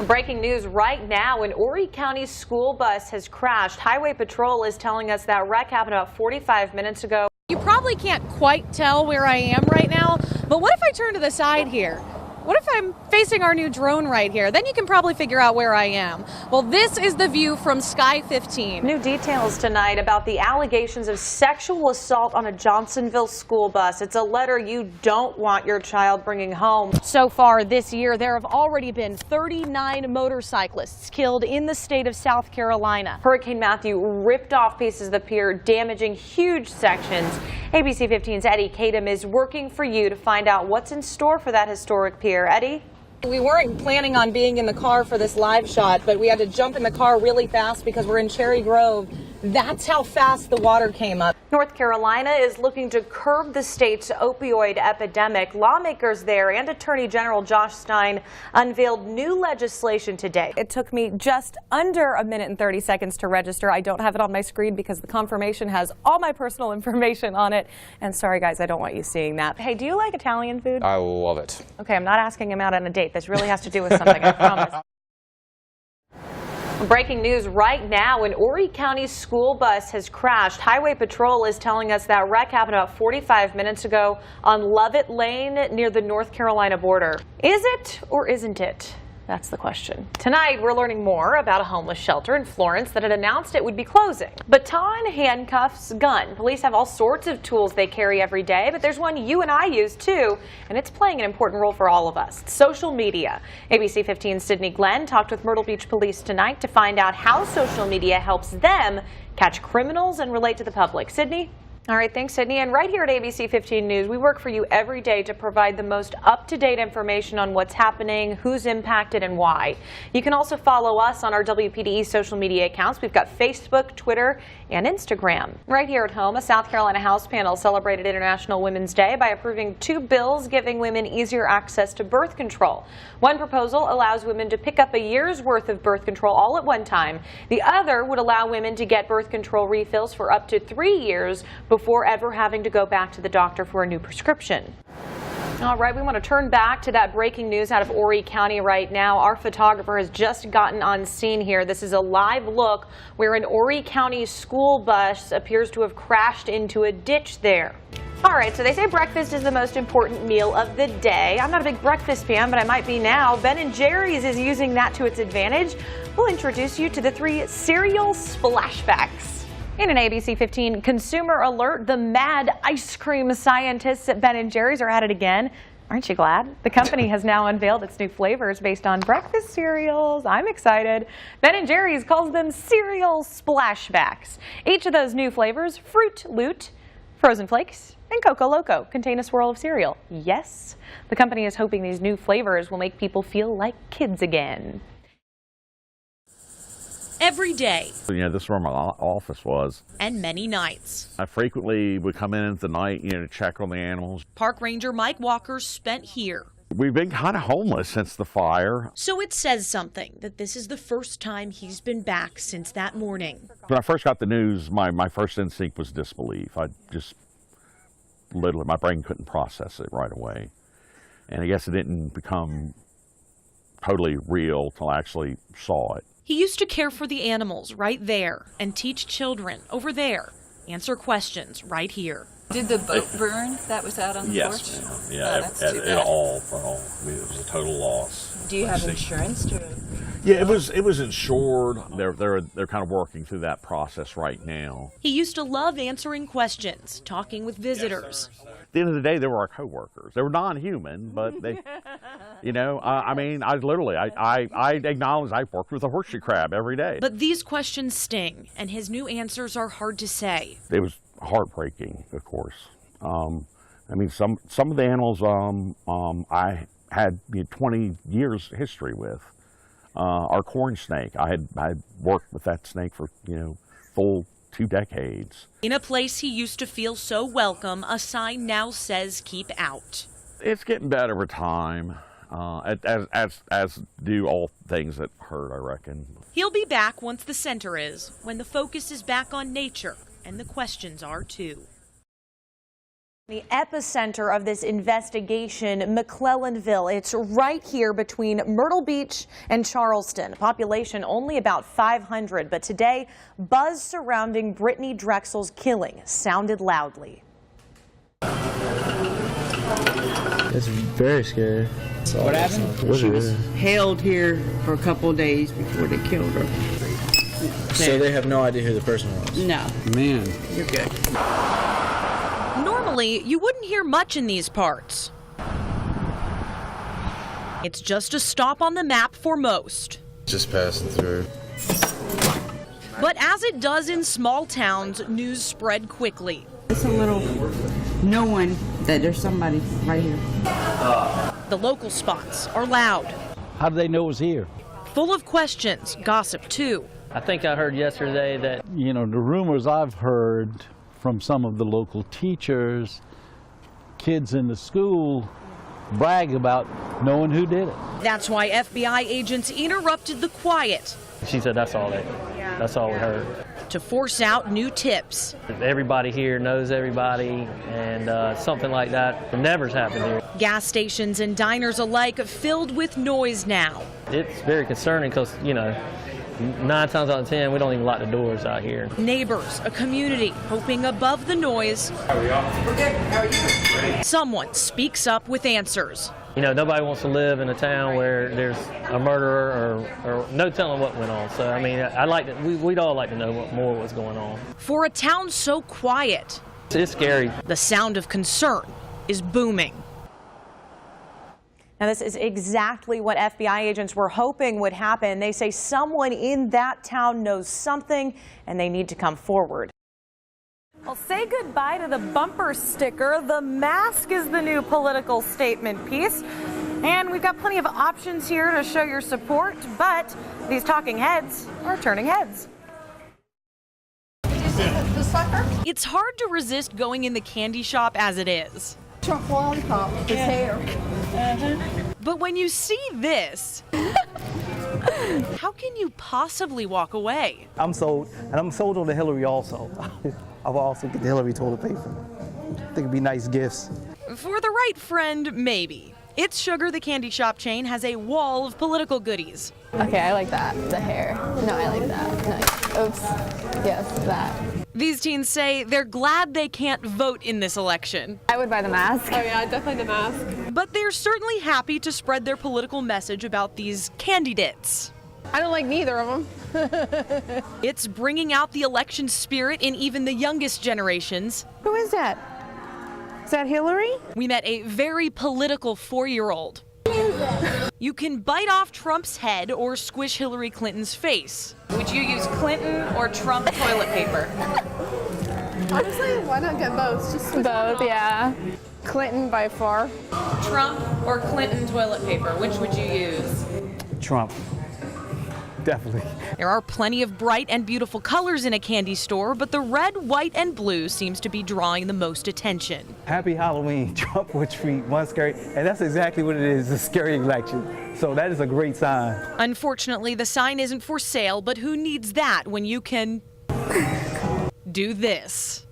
Breaking news right now, an Horry County school bus has crashed. Highway Patrol is telling us that wreck happened about 45 minutes ago. You probably can't quite tell where I am right now, but what if I turn to the side here? What if I'm facing our new drone right here? Then you can probably figure out where I am. Well, this is the view from Sky 15. New details tonight about the allegations of sexual assault on a Johnsonville school bus. It's a letter you don't want your child bringing home. So far this year, there have already been 39 motorcyclists killed in the state of South Carolina. Hurricane Matthew ripped off pieces of the pier, damaging huge sections. ABC 15's Eddie Kadam is working for you to find out what's in store for that historic pier. Eddie? We weren't planning on being in the car for this live shot, but we had to jump in the car really fast because we're in Cherry Grove. That's how fast the water came up. North Carolina is looking to curb the state's opioid epidemic. Lawmakers there and Attorney General Josh Stein unveiled new legislation today. It took me just under a minute and 30 seconds to register. I don't have it on my screen because the confirmation has all my personal information on it. And sorry, guys, I don't want you seeing that. Hey, do you like Italian food? I love it. Okay, I'm not asking him out on a date. This really has to do with something, I promise. Breaking news right now, an Horry County school bus has crashed. Highway Patrol is telling us that wreck happened about 45 minutes ago on Lovett Lane near the North Carolina border. Is it or isn't it? That's the question. Tonight, we're learning more about a homeless shelter in Florence that had announced it would be closing. Baton, handcuffs, gun. Police have all sorts of tools they carry every day, but there's one you and I use too, and it's playing an important role for all of us. Social media. ABC 15's Sydney Glenn talked with Myrtle Beach Police tonight to find out how social media helps them catch criminals and relate to the public. Sydney? All right, thanks, Sydney. And right here at ABC 15 News, we work for you every day to provide the most up-to-date information on what's happening, who's impacted, and why. You can also follow us on our WPDE social media accounts. We've got Facebook, Twitter, and Instagram. Right here at home, a South Carolina House panel celebrated International Women's Day by approving 2 bills giving women easier access to birth control. One proposal allows women to pick up a year's worth of birth control all at one time. The other would allow women to get birth control refills for up to 3 years before ever having to go back to the doctor for a new prescription. All right, we want to turn back to that breaking news out of Horry County right now. Our photographer has just gotten on scene here. This is a live look where an Horry County school bus appears to have crashed into a ditch there. All right, so they say breakfast is the most important meal of the day. I'm not a big breakfast fan, but I might be now. Ben & Jerry's is using that to its advantage. We'll introduce you to the 3 cereal splashbacks. In an ABC 15 consumer alert, the mad ice cream scientists at Ben & Jerry's are at it again. Aren't you glad? The company has now unveiled its new flavors based on breakfast cereals. I'm excited. Ben & Jerry's calls them cereal splashbacks. Each of those new flavors, Fruit Loot, Frozen Flakes, and Coco Loco, contain a swirl of cereal. Yes, the company is hoping these new flavors will make people feel like kids again. Every day. This is where my office was. And many nights. I frequently would come in at the night, to check on the animals. Park Ranger Mike Walker spent here. We've been kind of homeless since the fire. So it says something that this is the first time he's been back since that morning. When I first got the news, my first instinct was disbelief. I just literally, my brain couldn't process it right away. And I guess it didn't become totally real till I actually saw it. He used to care for the animals right there and teach children over there, answer questions right here. Did the boat burn that was out on the porch? Yes, yeah, it all. I mean, it was a total loss. Do you have insurance to? Yeah, it was insured. They're kind of working through that process right now. He used to love answering questions, talking with visitors. At the end of the day, they were our coworkers. They were non-human, but they, I mean, I acknowledge I worked with a horseshoe crab every day. But these questions sting, and his new answers are hard to say. It was heartbreaking, of course. I mean, some of the animals I had 20 years history with. Our corn snake, I worked with that snake for full 2 decades. In a place he used to feel so welcome, a sign now says keep out. It's getting better over time, as do all things that hurt, I reckon. He'll be back once the center is, when the focus is back on nature, and the questions are too. The epicenter of this investigation, McClellanville. It's right here between Myrtle Beach and Charleston. Population only about 500, but today, buzz surrounding Brittany Drexel's killing sounded loudly. It's very scary. What happened? She was held here for a couple of days before they killed her. So they have no idea who the person was? No. Man. You're good. Normally, you wouldn't hear much in these parts. It's just a stop on the map for most. Just passing through. But as it does in small towns, news spread quickly. It's a little knowing that there's somebody right here. The local spots are loud, How did they know it was here? full of questions, gossip too. I think I heard yesterday that You know, the rumors I've heard from some of the local teachers, kids in the school brag about knowing who did it. That's why FBI agents interrupted the quiet she said that's all we heard. to force out new tips. Everybody here knows everybody, and something like that never's happened here. Gas stations and diners alike filled with noise now. It's very concerning because, 9 times out of 10, we don't even lock the doors out here. Neighbors, a community, hoping above the noise, someone speaks up with answers. Nobody wants to live in a town where there's a murderer or no telling what went on. So, we'd all like to know more what's going on. For a town so quiet, It's scary. the sound of concern is booming. Now, this is exactly what FBI agents were hoping would happen. They say someone in that town knows something and they need to come forward. Well, say goodbye to the bumper sticker. The mask is the new political statement piece. And we've got plenty of options here to show your support, but these talking heads are turning heads. It's hard to resist going in the candy shop as it is. Trump lollipop, his hair. But when you see this, how can you possibly walk away? I'm sold, and I'm sold on the Hillary also. I'll also get the Hillary toilet paper. I think it'd be nice gifts. For the right friend, maybe. It's Sugar, the candy shop chain, has a wall of political goodies. Okay, I like that. The hair. No, I like that. Nice. Oops. Yes, that. These teens say they're glad they can't vote in this election. I would buy the mask. Oh yeah, definitely the mask. But they're certainly happy to spread their political message about these candidates. I don't like neither of them. It's bringing out the election spirit in even the youngest generations. Who is that? Is that Hillary? We met a very political 4-year-old. You can bite off Trump's head or squish Hillary Clinton's face. Would you use Clinton or Trump toilet paper? Honestly, why not get both? Just Both, yeah. Clinton by far. Trump or Clinton toilet paper? Which would you use? Trump. Definitely. There are plenty of bright and beautiful colors in a candy store, but the red, white, and blue seems to be drawing the most attention. Happy Halloween. Trump would treat one scary, and that's exactly what it is, a scary election. So that is a great sign. Unfortunately, the sign isn't for sale, but who needs that when you can do this?